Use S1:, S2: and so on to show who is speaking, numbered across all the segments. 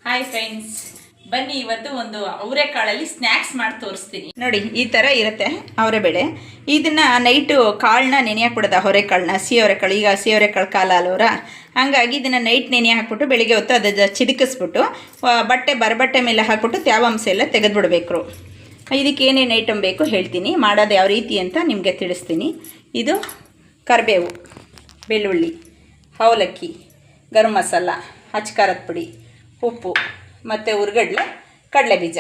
S1: Hi friends, ಬನ್ನಿ ಇವತ್ತು ಒಂದು ಅವರೆಕಾಳಲ್ಲಿ ಸ್ನ್ಯಾಕ್ಸ್ ಮಾಡಿ ತೋರಿಸ್ತೀನಿ. ನೋಡಿ, ಈ ಥರ ಇರುತ್ತೆ ಅವರೆಬೇಳೆ. ಇದನ್ನು ನೈಟು ಕಾಳನ್ನ ನೆನೆ ಹಾಕ್ಬಿಡೋದು, ಅವರೆಕಾಳನ್ನ. ಹಸಿ ಅವರೆಕಾಳು, ಈಗ ಹಸಿ ಅವರೆಕಾಳು ಕಾಲ ಅಲ್ವರ, ಹಂಗಾಗಿ ಇದನ್ನು ನೈಟ್ ನೆನೆ ಹಾಕ್ಬಿಟ್ಟು ಬೆಳಿಗ್ಗೆ ಹೊತ್ತು ಅದು ಚಿದಕಿಸ್ಬಿಟ್ಟು ಬರಬಟ್ಟೆ ಮೇಲೆ ಹಾಕ್ಬಿಟ್ಟು ತ್ಯಾವಾಂಶ ಎಲ್ಲ ತೆಗೆದುಬಿಡ್ಬೇಕು. ಇದಕ್ಕೆ ಏನೇನು ಐಟಮ್ ಬೇಕು ಹೇಳ್ತೀನಿ, ಮಾಡೋದು ಯಾವ ರೀತಿ ಅಂತ ನಿಮಗೆ ತಿಳಿಸ್ತೀನಿ. ಇದು ಕರಿಬೇವು, ಬೆಳ್ಳುಳ್ಳಿ, ಅವಲಕ್ಕಿ, ಗರಂ ಮಸಾಲ, ಖಾರದ ಪುಡಿ, ಉಪ್ಪು ಮತ್ತು ಹುರ್ಗಡ್ಲೆ, ಕಡಲೆ ಬೀಜ.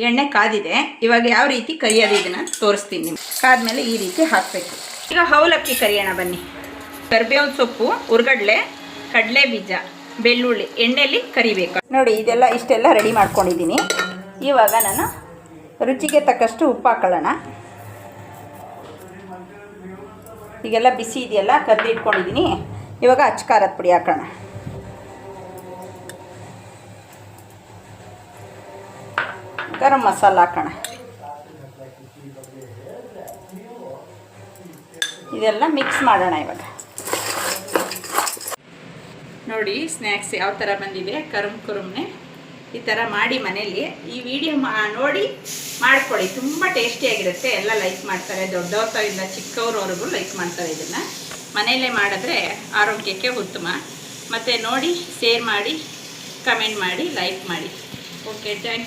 S1: ಎಣ್ಣೆ ಕಾದಿದೆ. ಇವಾಗ ಯಾವ ರೀತಿ ಕರಿಯೋದು ಇದನ್ನು ತೋರಿಸ್ತೀನಿ ನಿಮ್ಗೆ. ಕಾದ್ಮೇಲೆ ಈ ರೀತಿ ಹಾಕಬೇಕು. ಈಗ ಅವಲಕ್ಕಿ ಕರಿಯೋಣ ಬನ್ನಿ. ಕರಿಬೇವಿನ ಸೊಪ್ಪು, ಹುರ್ಗಡ್ಲೆ, ಕಡಲೆ ಬೀಜ, ಬೆಳ್ಳುಳ್ಳಿ ಎಣ್ಣೆಯಲ್ಲಿ ಕರಿಬೇಕು. ನೋಡಿ, ಇದೆಲ್ಲ ಇಷ್ಟೆಲ್ಲ ರೆಡಿ ಮಾಡ್ಕೊಂಡಿದ್ದೀನಿ. ಇವಾಗ ನಾನು ರುಚಿಗೆ ತಕ್ಕಷ್ಟು ಉಪ್ಪು ಹಾಕೊಳ್ಳೋಣ. ಈಗೆಲ್ಲ ಬಿಸಿ ಇದೆಯಲ್ಲ, ಕರ್ದು ಇಟ್ಕೊಂಡಿದ್ದೀನಿ. ಇವಾಗ ಖಾರದ ಪುಡಿ ಹಾಕೋಣ. ಗರಂ ಮಸಾಲ ಹಾಕೋಣ. ಇದೆಲ್ಲ ಮಿಕ್ಸ್ ಮಾಡೋಣ. ಇವಾಗ ನೋಡಿ ಸ್ನ್ಯಾಕ್ಸ್ ಯಾವ ಥರ ಬಂದಿದೆ, ಕರುಮ್ನೆ. ಈ ಥರ ಮಾಡಿ ಮನೇಲಿ ಈ ವಿಡಿಯೋ ನೋಡಿ ಮಾಡ್ಕೊಳ್ಳಿ. ತುಂಬ ಟೇಸ್ಟಿಯಾಗಿರುತ್ತೆ. ಎಲ್ಲ ಲೈಕ್ ಮಾಡ್ತಾರೆ, ದೊಡ್ಡವ್ರಿಂದ ಚಿಕ್ಕವ್ರವರೆಗೂ ಲೈಕ್ ಮಾಡ್ತಾರೆ. ಇದನ್ನು ಮನೆಯಲ್ಲೇ ಮಾಡಿದ್ರೆ ಆರೋಗ್ಯಕ್ಕೆ ಉತ್ತಮ. ಮತ್ತು ನೋಡಿ, ಶೇರ್ ಮಾಡಿ, ಕಮೆಂಟ್ ಮಾಡಿ, ಲೈಕ್ ಮಾಡಿ. Okay, thank you.